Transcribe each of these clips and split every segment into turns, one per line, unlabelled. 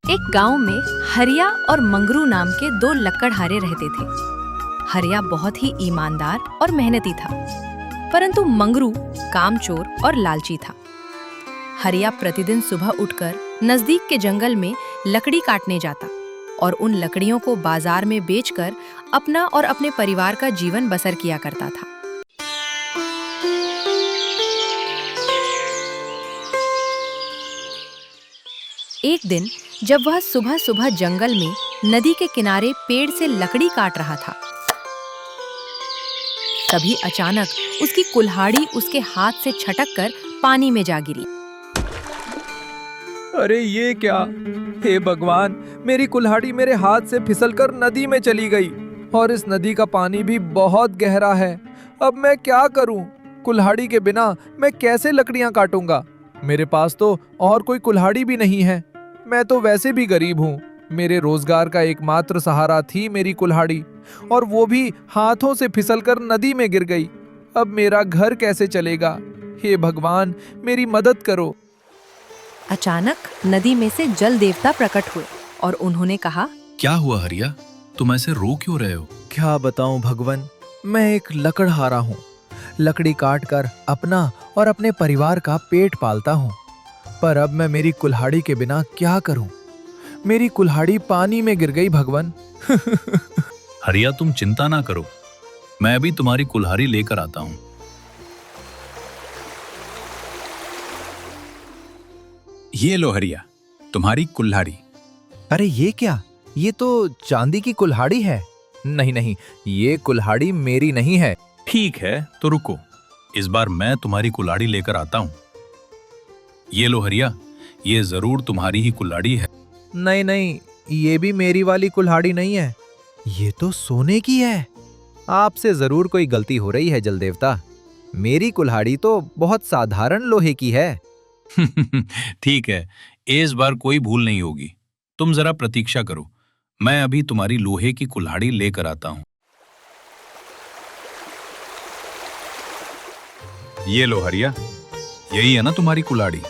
एक गांव में हरिया और मंगरू नाम के दो लकड़हारे रहते थे। हरिया बहुत ही ईमानदार और मेहनती था, परंतु मंगरू कामचोर और लालची था। हरिया प्रतिदिन सुबह उठकर नजदीक के जंगल में लकड़ी काटने जाता और उन लकड़ियों को बाजार में बेचकर अपना और अपने परिवार का जीवन बसर किया करता था। एक दिन जब वह सुबह सुबह जंगल में नदी के किनारे पेड़ से लकड़ी काट रहा था, तभी अचानक उसकी कुल्हाड़ी उसके हाथ से छटककर पानी में जा गिरी।
अरे ये क्या! हे भगवान, मेरी कुल्हाड़ी मेरे हाथ से फिसलकर नदी में चली गई और इस नदी का पानी भी बहुत गहरा है। अब मैं क्या करूं? कुल्हाड़ी के बिना मैं कैसे लकड़ियां काटूंगा? मेरे पास तो और कोई कुल्हाड़ी भी नहीं है। मैं तो वैसे भी गरीब हूँ। मेरे रोजगार का एकमात्र सहारा थी मेरी कुल्हाड़ी, और वो भी हाथों से फिसलकर नदी में गिर गई। अब मेरा घर कैसे चलेगा? हे भगवान, मेरी मदद करो।
अचानक नदी में से जल देवता प्रकट हुए और उन्होंने कहा,
क्या हुआ हरिया, तुम ऐसे रो क्यों रहे हो?
क्या बताऊं भगवान, मैं एक लकड़हारा हूँ। लकड़ी काट कर अपना और अपने परिवार का पेट पालता हूँ, पर अब मैं मेरी कुल्हाड़ी के बिना क्या करूं? मेरी कुल्हाड़ी पानी में गिर गई भगवान।
हरिया, तुम चिंता ना करो, मैं अभी तुम्हारी कुल्हाड़ी लेकर आता हूँ।
ये लो हरिया, तुम्हारी कुल्हाड़ी।
अरे ये क्या? ये तो चांदी की कुल्हाड़ी है। नहीं नहीं, ये कुल्हाड़ी मेरी नहीं है।
ठीक है, तो रुको, इस बार मैं तुम्हारी कुल्हाड़ी लेकर आता हूँ। ये लो हरिया, ये जरूर तुम्हारी ही कुल्हाड़ी है।
नहीं नहीं, ये भी मेरी वाली कुल्हाड़ी नहीं है। ये तो सोने की है। आपसे जरूर कोई गलती हो रही है जल देवता। मेरी कुल्हाड़ी तो बहुत साधारण लोहे की है।
ठीक है, इस बार कोई भूल नहीं होगी। तुम जरा प्रतीक्षा करो, मैं अभी तुम्हारी लोहे की कुल्हाड़ी लेकर आता हूँ।
ये लो हरिया,
यही है ना तुम्हारी कुल्हाड़ी?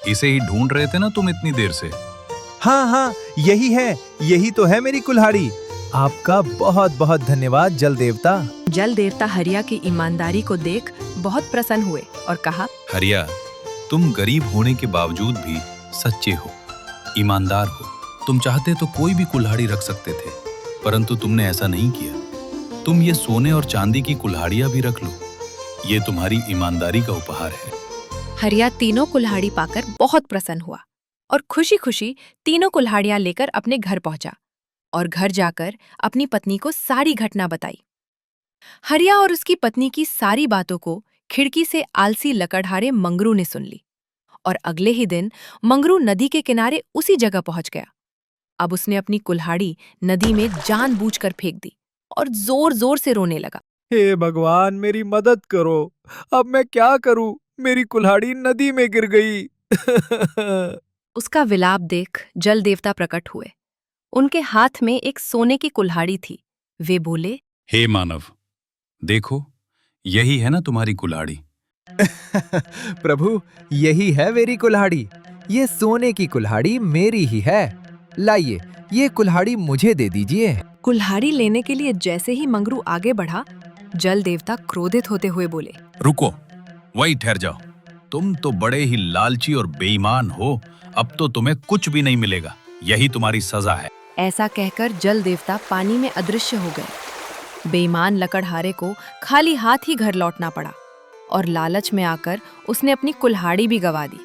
इसे ही ढूंढ रहे थे ना तुम इतनी देर से?
हाँ हाँ, यही है, यही तो है मेरी कुल्हाड़ी। आपका बहुत बहुत धन्यवाद जल देवता।
जल देवता हरिया की ईमानदारी को देख बहुत प्रसन्न हुए और कहा,
हरिया, तुम गरीब होने के बावजूद भी सच्चे हो, ईमानदार हो। तुम चाहते तो कोई भी कुल्हाड़ी रख सकते थे, परंतु तुमने ऐसा नहीं किया। तुम ये सोने और चांदी की कुल्हाड़ियां भी रख लो। ये तुम्हारी ईमानदारी का उपहार है।
हरिया तीनों कुल्हाड़ी पाकर बहुत प्रसन्न हुआ और खुशी खुशी तीनों कुल्हाड़ियां लेकर अपने घर पहुंचा और घर जाकर अपनी पत्नी को सारी घटना बताई। हरिया और उसकी पत्नी की सारी बातों को खिड़की से आलसी लकड़हारे मंगरू ने सुन ली और अगले ही दिन मंगरू नदी के किनारे उसी जगह पहुंच गया। अब उसने अपनी कुल्हाड़ी नदी में जानबूझकर फेंक दी और जोर जोर से रोने लगा।
हे भगवान, मेरी मदद करो। अब मैं क्या करूं? मेरी कुल्हाड़ी नदी में गिर गई।
उसका विलाप देख जल देवता प्रकट हुए। उनके हाथ में एक सोने की कुल्हाड़ी थी। वे बोले,
हे मानव, देखो, यही है ना तुम्हारी कुल्हाड़ी?
प्रभु, यही है मेरी कुल्हाड़ी। ये सोने की कुल्हाड़ी मेरी ही है। लाइए, ये कुल्हाड़ी मुझे दे दीजिए।
कुल्हाड़ी लेने के लिए जैसे ही मंगरू आगे बढ़ा, जल देवता क्रोधित होते हुए बोले,
रुको, वही ठहर जाओ। तुम तो बड़े ही लालची और बेईमान हो। अब तो तुम्हें कुछ भी नहीं मिलेगा। यही तुम्हारी सजा है।
ऐसा कहकर जल देवता पानी में अदृश्य हो गए। बेईमान लकड़हारे को खाली हाथ ही घर लौटना पड़ा और लालच में आकर उसने अपनी कुल्हाड़ी भी गंवा दी।